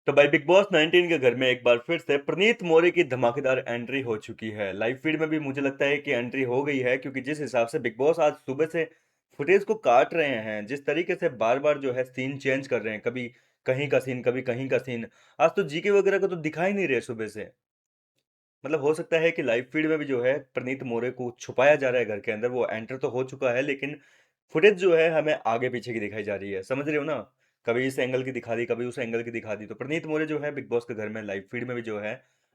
तो भाई big boss 19 के घर में एक बार फिर से प्रणीत मोरे की धमाकेदार एंट्री हो चुकी है। लाइव फीड में भी मुझे लगता है कि एंट्री हो गई है, क्योंकि जिस हिसाब से बिग बॉस आज सुबह से फुटेज को काट रहे हैं, जिस तरीके से बार बार जो है सीन चेंज कर रहे हैं, कभी कहीं का सीन कभी कहीं का सीन। आज तो जीके वगैरह को तो दिखा ही नहीं रहे सुबह से। मतलब हो सकता है कि लाइव फीड में भी जो है प्रणीत मोरे को छुपाया जा रहा है घर के अंदर। वो एंटर तो हो चुका है, लेकिन फुटेज जो है हमें आगे पीछे की दिखाई जा रही है, समझ रहे हो ना। कभी इस एंगल की दिखा दी, कभी उस एंगल की दिखा दी। तो प्रणीत मोरे जो है बिग बॉस के घर में लाइव फीड में भी जो है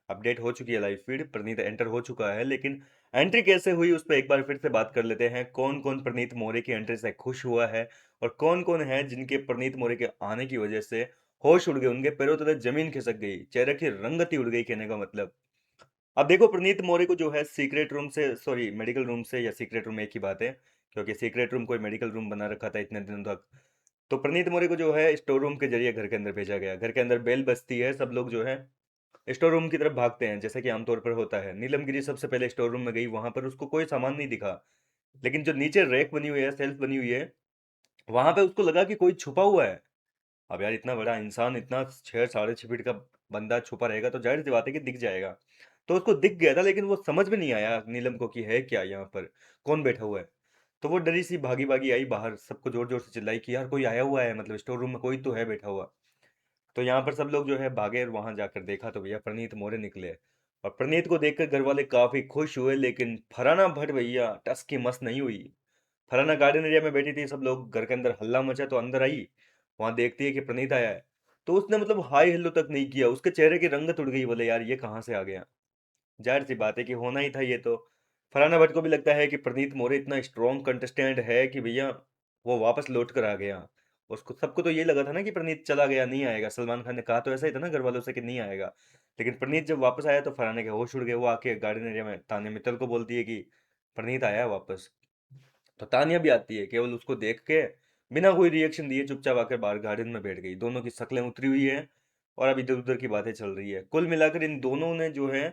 अपडेट हो चुकी है। लाइव फीड प्रणीत एंटर हो चुका है, लेकिन एंट्री कैसे हुई उस पर एक बार फिर से बात कर लेते हैं। कौन कौन प्रणीत मोरे की एंट्री से खुश हुआ है, और कौन कौन है जिनके प्रणीत मोरे के आने की वजह से होश उड़ गए, उनके पैरों तले जमीन खिसक गई, चेहरे की रंगत ही उड़ गई, कहने का मतलब। अब देखो प्रणीत मोरे को जो है सीक्रेट रूम से, सॉरी मेडिकल रूम से, या सीक्रेट रूम एक ही बात है, क्योंकि सीक्रेट रूम कोई मेडिकल रूम बना रखा था इतने दिनों तक। तो प्रणीत मोरे को जो है स्टोर रूम के जरिए घर के अंदर भेजा गया। घर के अंदर बेल बजती है, सब लोग जो है स्टोर रूम की तरफ भागते हैं, जैसा कि आमतौर पर होता है। नीलम गिरी सबसे पहले स्टोर रूम में गई, वहां पर उसको कोई सामान नहीं दिखा, लेकिन जो नीचे रैक बनी हुई है, सेल्फ बनी हुई है, वहां पे उसको लगा कि कोई छुपा हुआ है। अब यार इतना बड़ा इंसान, इतना 6 साढ़े 6 फीट का बंदा छुपा रहेगा तो जाहिर सी बात है कि दिख जाएगा। तो उसको दिख गया था, लेकिन वो समझ में नहीं आया नीलम को कि है क्या यहाँ पर, कौन बैठा हुआ है। तो वो डरी सी भागी भागी आई बाहर, सबको जोर जोर से चिल्लाई कि यार कोई आया हुआ है, मतलब स्टोर रूम में कोई तो है बैठा हुआ। तो यहाँ पर सब लोग जो है भागे, और वहां जाकर देखा तो भैया प्रणीत मोरे निकले। और प्रणीत को देखकर घर वाले काफी खुश हुए, लेकिन फरहाना भट्ट भैया टस की मस नहीं हुई। फरहाना गार्डन एरिया में बैठी थी, सब लोग घर के अंदर हल्ला मचा तो अंदर आई, वहां देखती है कि प्रणीत आया है। तो उसने मतलब हाई हेलो तक नहीं किया, उसके चेहरे की रंगत उड़ गई। बोले यार ये कहाँ से आ गया। जाहिर सी बात है कि होना ही था ये तो। फरहाना भट्ट को भी लगता है कि प्रणीत मोरे इतना स्ट्रॉन्ग कंटेस्टेंट है कि भैया वो वापस लौट कर आ गया। उसको सबको तो ये लगा था ना कि प्रणीत चला गया, नहीं आएगा। सलमान खान ने कहा तो ऐसा ही था ना घर वालों से कि नहीं आएगा। लेकिन प्रणीत जब वापस आया तो फरहाना के होश उड़ गए। वो आके गार्डन एरिया में तान्या मित्तल को बोलती है कि प्रणीत आया है वापस। तो तानिया भी आती है, केवल उसको देख के बिना कोई रिएक्शन दिए चुपचाप आकर बाहर गार्डन में बैठ गई। दोनों की शक्लें उतरी हुई है, और अब इधर उधर की बातें चल रही है। कुल मिलाकर इन दोनों ने जो है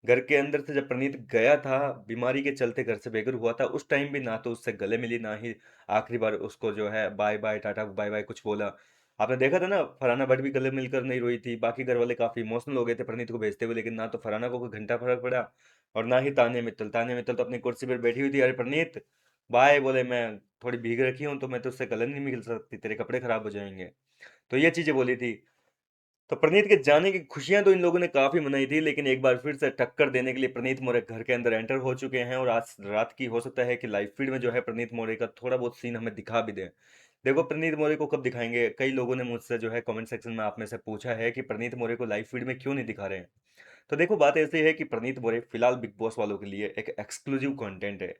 घर के अंदर से, जब प्रणीत गया था बीमारी के चलते घर से बेघर हुआ था, उस टाइम भी ना तो उससे गले मिली, ना ही आखिरी बार उसको जो है bye bye tata bye bye कुछ बोला। आपने देखा था ना, फरहाना भट्ट भी गले मिलकर नहीं रोई थी। बाकी घर वाले काफी इमोशनल हो गए थे प्रणीत को भेजते हुए, लेकिन ना तो फरहाना को कोई घंटा फर्क पड़ा, और ना ही तान्या मित्तल। तान्या मित्तल तो अपनी कुर्सी पर बैठी हुई थी। अरे प्रणीत बाय बोले, मैं थोड़ी भीग रखी हूँ तो मैं तो उससे गले नहीं मिल सकती, तेरे कपड़े खराब हो जाएंगे। तो ये चीजें बोली थी। तो प्रणीत के जाने की खुशियां तो इन लोगों ने काफी मनाई थी, लेकिन एक बार फिर से टक्कर देने के लिए प्रणीत मोरे घर के अंदर एंटर हो चुके हैं। और आज रात की हो सकता है कि लाइव फीड में जो है प्रणीत मोरे का थोड़ा बहुत सीन हमें दिखा भी दे। देखो प्रणीत मोरे को कब दिखाएंगे, कई लोगों ने मुझसे जो है कमेंट सेक्शन में आप में से पूछा है कि प्रणीत मोरे को लाइव फीड में क्यों नहीं दिखा रहे हैं। तो देखो बात ऐसी है कि प्रणीत मोरे फिलहाल बिग बॉस वालों के लिए एक एक्सक्लूसिव कंटेंट है।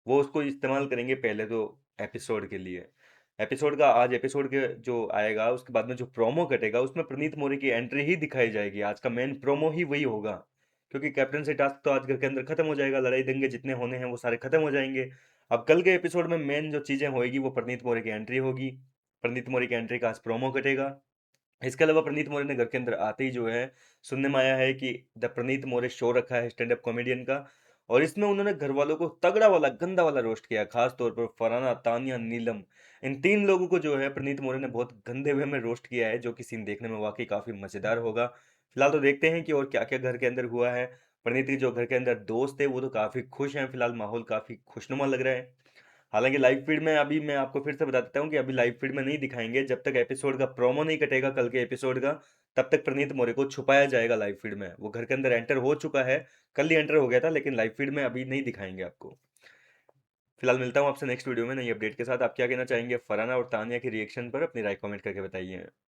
वो उसको इस्तेमाल करेंगे पहले तो एपिसोड के लिए। एपिसोड का आज एपिसोड के जो आएगा, उसके बाद में जो प्रोमो कटेगा उसमें प्रणीत मोरे की एंट्री ही दिखाई जाएगी। आज का मेन प्रोमो ही वही होगा, क्योंकि कैप्टनसी टास्क तो आज घर के अंदर खत्म हो जाएगा। लड़ाई दंगे जितने होने हैं वो सारे खत्म हो जाएंगे। अब कल के एपिसोड में मेन जो चीजें होगी वो प्रणीत मोरे की एंट्री होगी। प्रणीत मोरे की एंट्री का आज प्रोमो कटेगा। इसके अलावा प्रणीत मोरे ने घर के अंदर आते ही जो है सुनने में आया है कि द प्रणीत मोरे शो रखा है स्टैंड अप कॉमेडियन का, और इसमें उन्होंने घर वालों को तगड़ा वाला गंदा वाला रोस्ट किया। खास तौर पर फरहाना, तानिया, नीलम, इन तीन लोगों को जो है प्रणीत मोरे ने बहुत गंदे वे में रोस्ट किया है, जो कि सीन देखने में वाकई काफी मजेदार होगा। फिलहाल तो देखते हैं कि और क्या क्या घर के अंदर हुआ है। प्रणीत के जो घर के अंदर दोस्त है वो तो काफी खुश हैं, फिलहाल माहौल काफी खुशनुमा लग रहा है। हालांकि लाइव फीड में अभी मैं आपको फिर से बता देता हूँ कि अभी लाइव फीड में नहीं दिखाएंगे, जब तक एपिसोड का प्रोमो नहीं कटेगा कल के एपिसोड का, तब तक प्रणीत मोरे को छुपाया जाएगा लाइव फीड में। वो घर के अंदर एंटर हो चुका है, कल ही एंटर हो गया था, लेकिन लाइव फीड में अभी नहीं दिखाएंगे आपको। फिलहाल मिलता हूँ आपसे नेक्स्ट वीडियो में नई अपडेट के साथ। आप क्या कहना चाहेंगे फरहाना और तानिया के रिएक्शन पर, अपनी राय कमेंट करके बताइए।